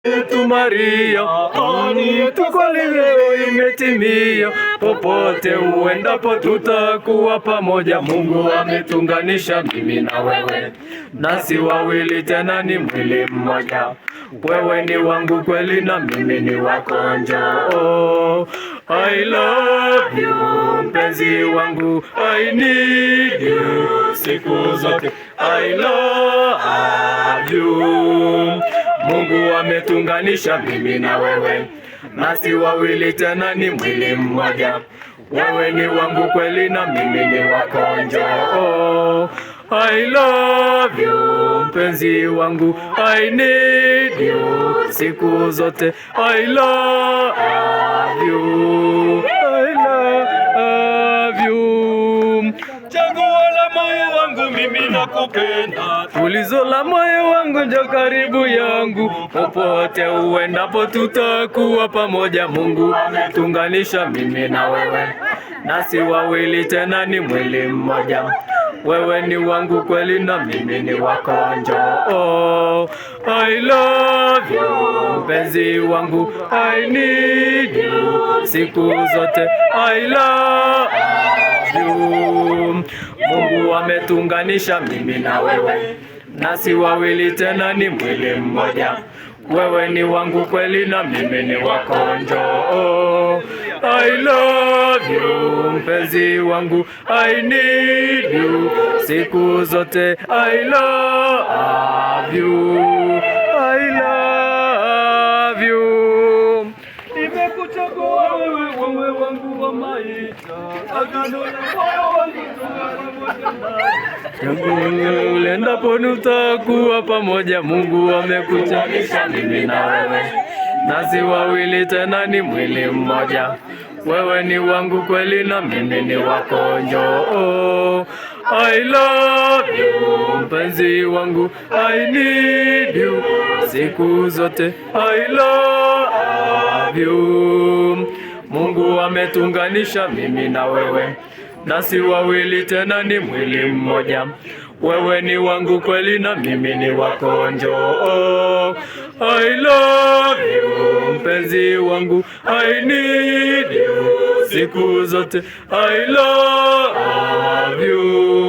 yetu Maria, ahadi yetu kweli leo imetimia. Popote uendapo tutakuwa pamoja. Mungu ametunganisha mimi na wewe, nasi wawili tena ni mwili mmoja. Wewe ni wangu kweli na mimi ni wako. Njoo, I love you mpenzi wangu, I need you siku zote, I love you. Mungu ametunganisha mimi na wewe, nasi wawili tena ni mwili mmoja. Wewe ni wangu kweli na mimi ni wako. Njoo, I love you mpenzi wangu, I need you siku zote, I love you, I love you. Chaguo la moyo wangu mimi nakupenda, tulizo la moyo wangu njoo karibu yangu. Popote uendapo tutakuwa pamoja. Mungu ametunganisha mimi na wewe, nasi wawili tena ni mwili mmoja. Wewe ni wangu kweli na mimi ni wako. Njoo, I love you mpenzi wangu, I need you siku zote, I love you. Mungu ametunganisha mimi na wewe, nasi wawili tena ni mwili mmoja. Wewe ni wangu kweli na mimi ni wako. Njoo, I love you mpenzi wangu, I need you siku zote, I love you, I love you. Nimekuchagua wewe, wewe wangu wa maisha, agano la moyo wangu tangu ulendapo tutakuwa pamoja. Mungu amekutunganisha mimi na wewe, nasi wawili tena ni mwili mmoja. Wewe ni wangu kweli na mimi ni wako. Njoo, I love you mpenzi wangu, I need you siku zote, I love you. Mungu ametunganisha mimi na wewe, nasi wawili tena ni mwili mmoja. Wewe ni wangu kweli na mimi ni wako. Njoo, I love you mpenzi wangu, I need you siku zote, I love you.